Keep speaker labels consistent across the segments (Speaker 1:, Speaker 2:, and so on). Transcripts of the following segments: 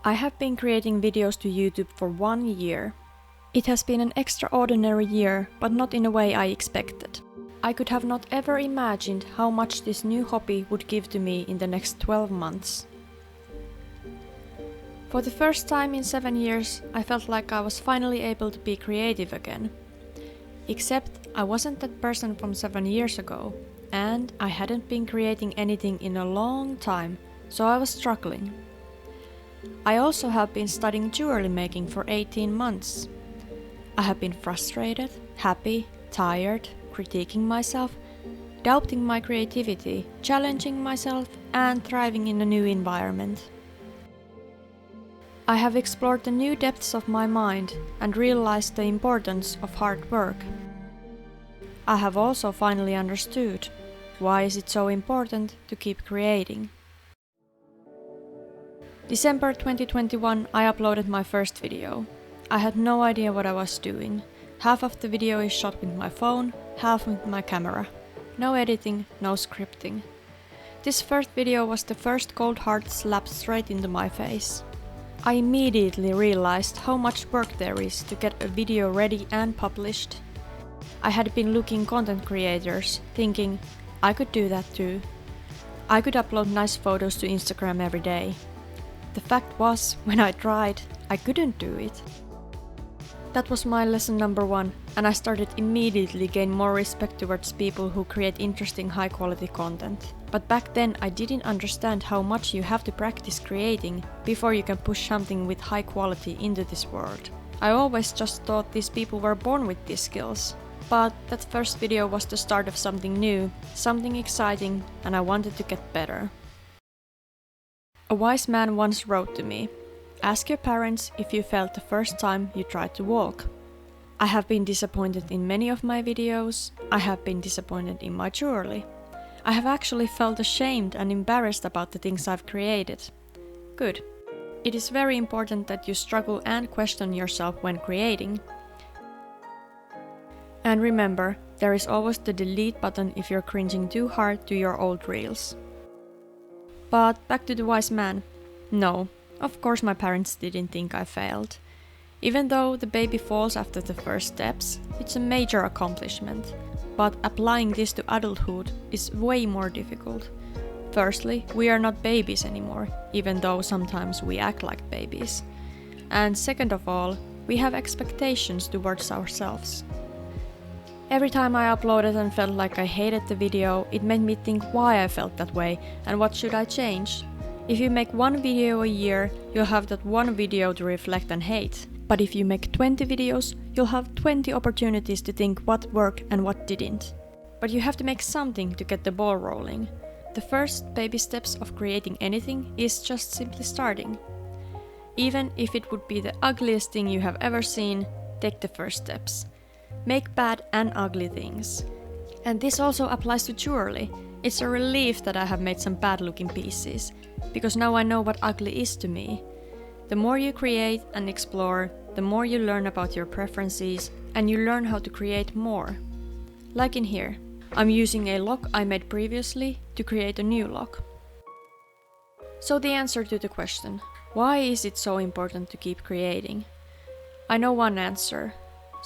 Speaker 1: I have been creating videos to YouTube for 1 year. It has been an extraordinary year, but not in a way I expected. I could have not ever imagined how much this new hobby would give to me in the next 12 months. For the first time in 7 years, I felt like I was finally able to be creative again. Except I wasn't that person from 7 years ago, and I hadn't been creating anything in a long time, so I was struggling. I also have been studying jewelry making for 18 months. I have been frustrated, happy, tired, critiquing myself, doubting my creativity, challenging myself, and thriving in a new environment. I have explored the new depths of my mind and realized the importance of hard work. I have also finally understood why is it so important to keep creating. December 2021, I uploaded my first video. I had no idea what I was doing. Half of the video is shot with my phone, half with my camera. No editing, no scripting. This first video was the first cold hard slap straight into my face. I immediately realized how much work there is to get a video ready and published. I had been looking content creators, thinking, I could do that too. I could upload nice photos to Instagram every day. The fact was, when I tried, I couldn't do it. That was my lesson number 1, and I started immediately gain more respect towards people who create interesting high quality content. But back then I didn't understand how much you have to practice creating before you can push something with high quality into this world. I always just thought these people were born with these skills. But that first video was the start of something new, something exciting, and I wanted to get better. A wise man once wrote to me, "Ask your parents if you felt the first time you tried to walk." I have been disappointed in many of my videos. I have been disappointed in my jewelry. I have actually felt ashamed and embarrassed about the things I've created. Good. It is very important that you struggle and question yourself when creating. And remember, there is always the delete button if you're cringing too hard to your old reels. But back to the wise man. No, of course my parents didn't think I failed. Even though the baby falls after the first steps, it's a major accomplishment. But applying this to adulthood is way more difficult. Firstly, we are not babies anymore, even though sometimes we act like babies. And second of all, we have expectations towards ourselves. Every time I uploaded and felt like I hated the video, it made me think why I felt that way and what should I change. If you make 1 video a year, you'll have that 1 video to reflect and hate. But if you make 20 videos, you'll have 20 opportunities to think what worked and what didn't. But you have to make something to get the ball rolling. The first baby steps of creating anything is just simply starting. Even if it would be the ugliest thing you have ever seen, take the first steps. Make bad and ugly things. And this also applies to jewelry. It's a relief that I have made some bad looking pieces, because now I know what ugly is to me. The more you create and explore, the more you learn about your preferences and you learn how to create more. Like in here, I'm using a lock I made previously to create a new lock. So the answer to the question, why is it so important to keep creating? I know one answer.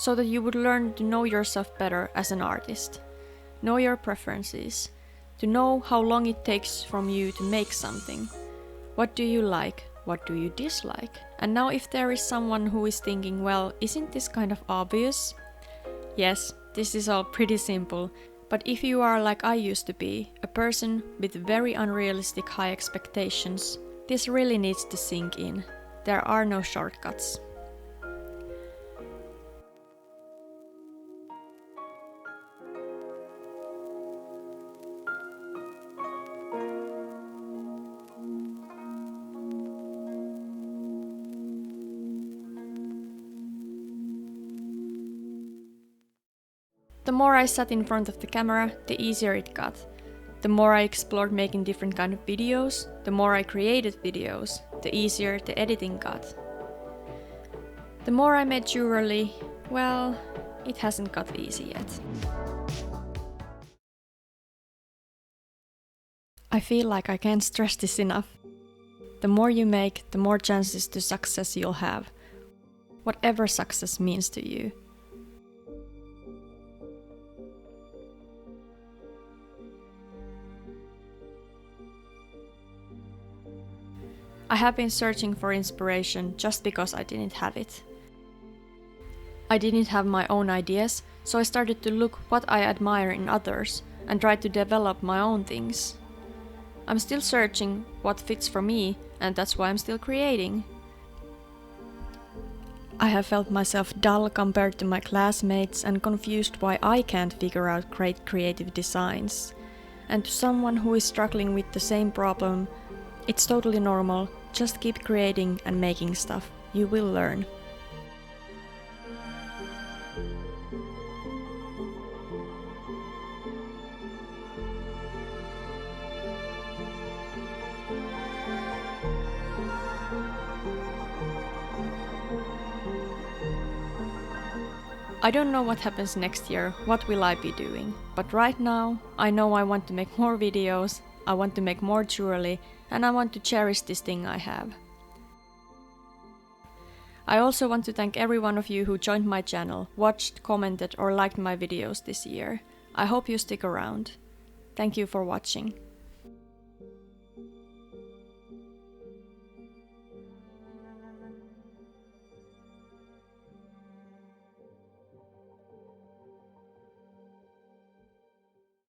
Speaker 1: So that you would learn to know yourself better as an artist. Know your preferences. To know how long it takes from you to make something. What do you like? What do you dislike? And now if there is someone who is thinking, well, isn't this kind of obvious? Yes, this is all pretty simple. But if you are like I used to be, a person with very unrealistic high expectations, this really needs to sink in. There are no shortcuts. The more I sat in front of the camera, the easier it got. The more I explored making different kind of videos, the more I created videos, the easier the editing got. The more I made jewelry, well, it hasn't got easy yet. I feel like I can't stress this enough. The more you make, the more chances to success you'll have. Whatever success means to you. I have been searching for inspiration just because I didn't have it. I didn't have my own ideas, so I started to look what I admire in others and tried to develop my own things. I'm still searching what fits for me, and that's why I'm still creating. I have felt myself dull compared to my classmates and confused why I can't figure out great creative designs. And to someone who is struggling with the same problem, it's totally normal. Just keep creating and making stuff. You will learn. I don't know what happens next year, what will I be doing, but right now I know I want to make more videos, I want to make more jewelry, and I want to cherish this thing I have. I also want to thank every one of you who joined my channel, watched, commented or liked my videos this year. I hope you stick around. Thank you for watching.